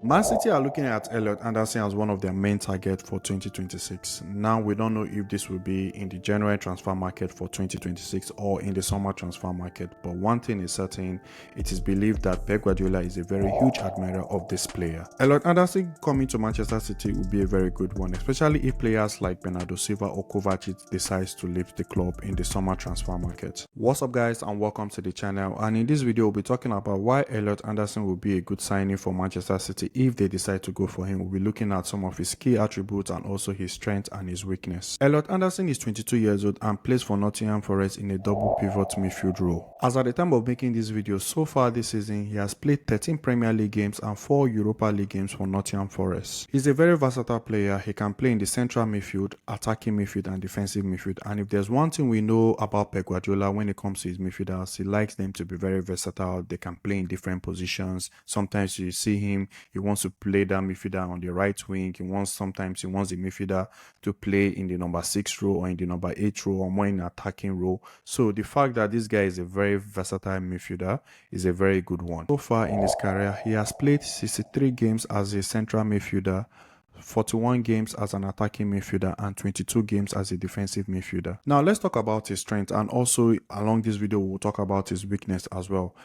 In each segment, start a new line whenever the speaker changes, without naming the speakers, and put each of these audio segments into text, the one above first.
Man City are looking at Elliot Anderson as one of their main targets for 2026. Now, we don't know if this will be in the January transfer market for 2026 or in the summer transfer market, but one thing is certain, it is believed that Pep Guardiola is a very huge admirer of this player. Elliot Anderson coming to Manchester City will be a very good one, especially if players like Bernardo Silva or Kovacic decides to leave the club in the summer transfer market. What's up guys, and welcome to the channel, and in this video we'll be talking about why Elliot Anderson will be a good signing for Manchester City if they decide to go for him. We'll be looking at some of his key attributes and also his strength and his weakness. Elliot Anderson is 22 years old and plays for Nottingham Forest in a double pivot midfield role. As at the time of making this video, so far this season he has played 13 Premier League games and 4 Europa League games for Nottingham Forest. He's a very versatile player. He can play in the central midfield, attacking midfield and defensive midfield, and if there's one thing we know about Pep Guardiola when it comes to his midfielders, he likes them to be very versatile. They can play in different positions. Sometimes you see him, he wants to play that midfielder on the right wing. Sometimes he wants the midfielder to play in the number 6 role or in the number 8 role or more in attacking role. So the fact that this guy is a very versatile midfielder is a very good one. So far in his career, he has played 63 games as a central midfielder, 41 games as an attacking midfielder and 22 games as a defensive midfielder. Now let's talk about his strength, and also along this video we'll talk about his weakness as well.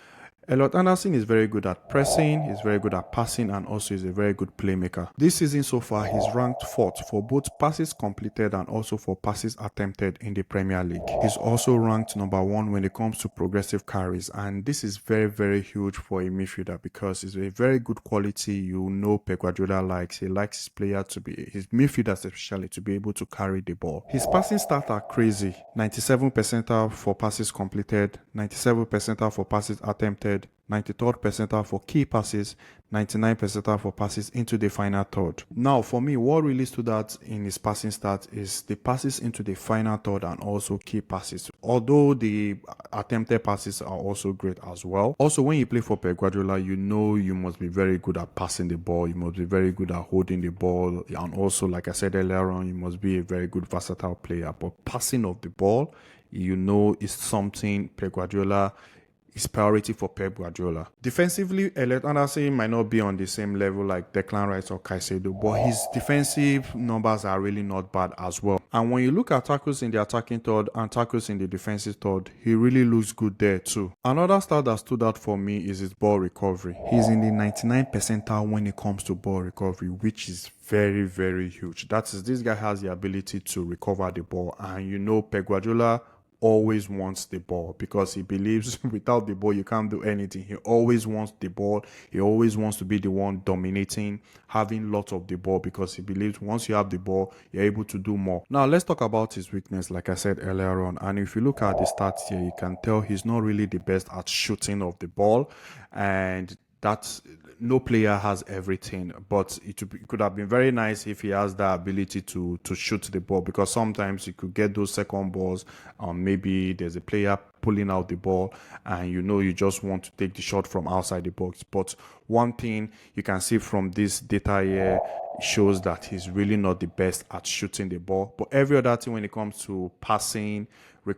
Elliot Anderson is very good at pressing, he's very good at passing, and also is a very good playmaker. This season so far, he's ranked 4th for both passes completed and also for passes attempted in the Premier League. He's also ranked number 1 when it comes to progressive carries, and this is very huge for a midfielder because it's a very good quality. You know Pep Guardiola likes. He likes his player to be, his midfielders especially, to be able to carry the ball. His passing stats are crazy. 97 percentile for passes completed, 97 percentile for passes attempted, 93rd percentile for key passes, 99 percentile for passes into the final third. Now for me, what really stood out in his passing stats is the passes into the final third and also key passes, although the attempted passes are also great as well. Also, when you play for Pep Guardiola, you know you must be very good at passing the ball, you must be very good at holding the ball, and also, like I said earlier on, you must be a very good versatile player. But passing of the ball, you know, is something Pep Guardiola is priority for Pep Guardiola. Defensively, Elliot Anderson might not be on the same level like Declan Rice or Caicedo, but his defensive numbers are really not bad as well. And when you look at tackles in the attacking third and tackles in the defensive third, he really looks good there too. Another stat that stood out for me is his ball recovery. He's in the 99th percentile when it comes to ball recovery, which is very huge. That is, this guy has the ability to recover the ball, and you know Pep Guardiola always wants the ball because he believes without the ball you can't do anything. He always wants the ball. He always wants to be the one dominating, having lots of the ball, because he believes once you have the ball, you're able to do more. Now let's talk about his weakness, like I said earlier on. And if you look at the stats here, you can tell he's not really the best at shooting of the ball, and that's, no player has everything, but it could have been very nice if he has the ability to shoot the ball, because sometimes you could get those second balls. Maybe there's a player pulling out the ball and you know you just want to take the shot from outside the box. But one thing you can see from this data here shows that he's really not the best at shooting the ball. But every other thing, when it comes to passing,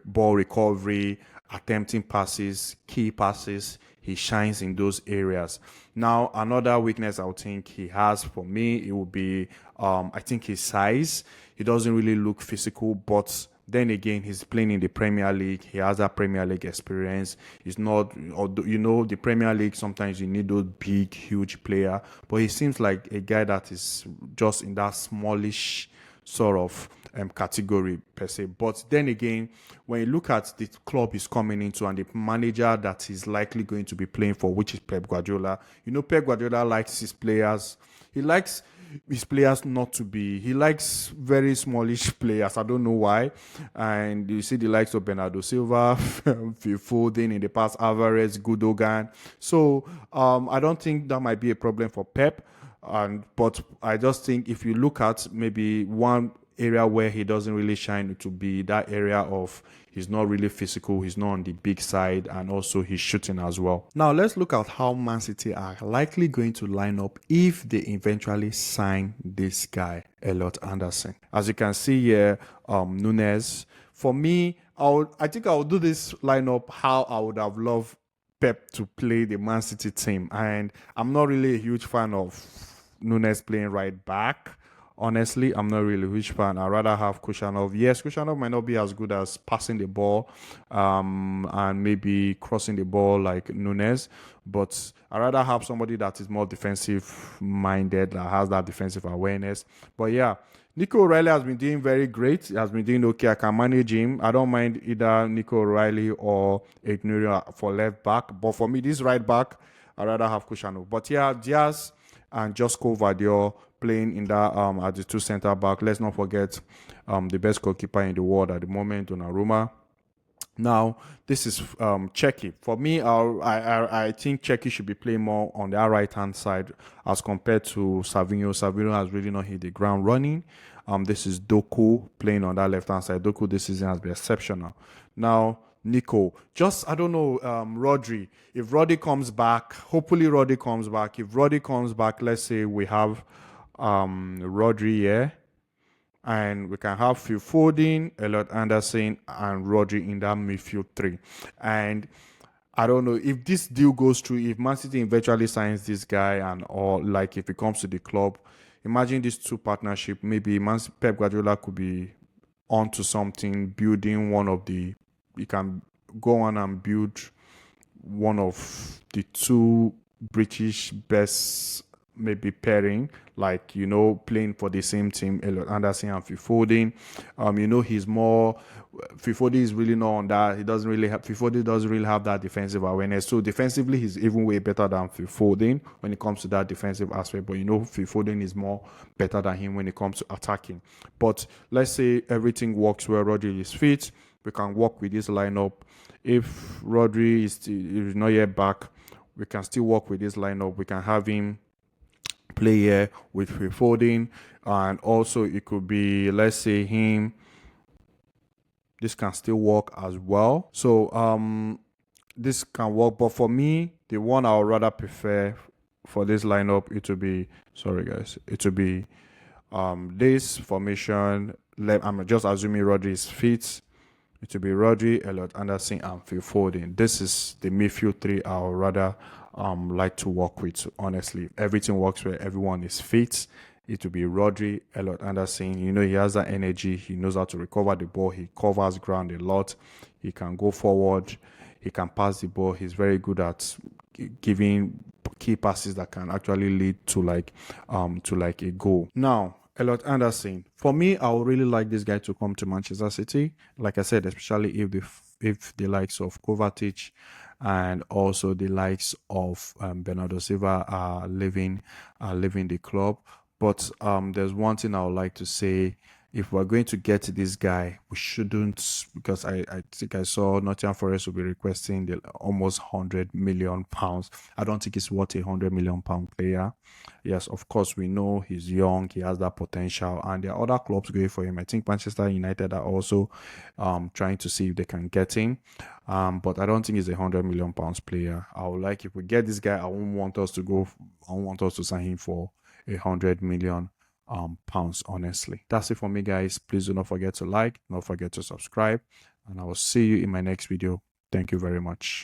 ball recovery, attempting passes, key passes, he shines in those areas. Now, another weakness I would think he has, for me, it would be, I think, his size. He doesn't really look physical, but then again, he's playing in the Premier League. He has that Premier League experience. He's not, you know, the Premier League, sometimes you need those big, huge player, but he seems like a guy that is just in that smallish sort of category per se. But then again, when you look at the club he's coming into and the manager that he's likely going to be playing for, which is Pep Guardiola, you know, Pep Guardiola likes his players. He likes his players not to be, he likes very smallish players. I don't know why. And you see the likes of Bernardo Silva, Phil Foden in the past, Alvarez, Gundogan. So I don't think that might be a problem for Pep. But I just think if you look at maybe one area where he doesn't really shine, to be that area of he's not really physical, he's not on the big side, and also he's shooting as well. Now let's look at how Man City are likely going to line up if they eventually sign this guy, Elliot Anderson. As you can see here, Nunes. For me, I think I will do this lineup how I would have loved Pep to play the Man City team. And I'm not really a huge fan of Nunes playing right back. Honestly, I'm not really a huge fan. I'd rather have Kushanov. Yes, Kushanov might not be as good as passing the ball and maybe crossing the ball like Nunes, but I'd rather have somebody that is more defensive minded, that has that defensive awareness. But yeah, Nico O'Reilly has been doing very great. He has been doing okay. I can manage him. I don't mind either Nico O'Reilly or Ignuria for left back. But for me, this right back, I'd rather have Kushano. But yeah, Diaz and Josko Vadio playing in that as the two centre back. Let's not forget the best goalkeeper in the world at the moment, Donnarumma. Now, this is Czechia. For me, I think Czechia should be playing more on their right hand side as compared to Savinho. Savinho has really not hit the ground running. This is Doku playing on that left hand side. Doku this season has been exceptional. Now, Nico, just I don't know, Rodri. If Rodri comes back, hopefully Rodri comes back. If Rodri comes back, let's say we have Rodri here and we can have Phil Foden, Elliot Anderson, and Rodri in that midfield three. And I don't know if this deal goes through, if Man City eventually signs this guy and or like if he comes to the club, imagine these two partnership. Maybe Pep Guardiola could be onto something, building one of the. He can go on and build one of the two British best maybe pairing, like playing for the same team, Elliot Anderson and Phil Foden. He's more Phil Foden is really not on that. Phil Foden doesn't really have that defensive awareness. So defensively, he's even way better than Phil Foden when it comes to that defensive aspect. But Phil Foden is more better than him when it comes to attacking. But let's say everything works well, Rodri is fit. We can work with this lineup. If Rodri is not yet back, we can still work with this lineup. We can have him play here with Phil Foden, and also it could be, let's say, him. This can still work as well. So this can work, but for me, the one I would rather prefer for this lineup, it will be this formation. I'm just assuming Rodri is fit. It will be Rodri, Elliot Anderson, and Phil Foden. This is the midfield three I would rather like to work with. Honestly, if everything works well, everyone is fit. It will be Rodri, Elliot Anderson. He has that energy. He knows how to recover the ball. He covers ground a lot. He can go forward. He can pass the ball. He's very good at giving key passes that can actually lead to a goal. Now, Elliot Anderson. For me, I would really like this guy to come to Manchester City. Like I said, especially if the likes of Kovacic and also the likes of Bernardo Silva are leaving the club. But there's one thing I would like to say. If we're going to get this guy, we shouldn't, because I think I saw Nottingham Forest will be requesting the almost £100 million. I don't think it's worth £100 million player. Yes, of course, we know he's young, he has that potential, and there are other clubs going for him. I think Manchester United are also trying to see if they can get him. But I don't think he's £100 million player. I would like, if we get this guy, I won't want us to sign him for £100 million pounds. Honestly, that's it for me, guys. Please do not forget to like, not forget to subscribe, and I will see you in my next video. Thank you very much.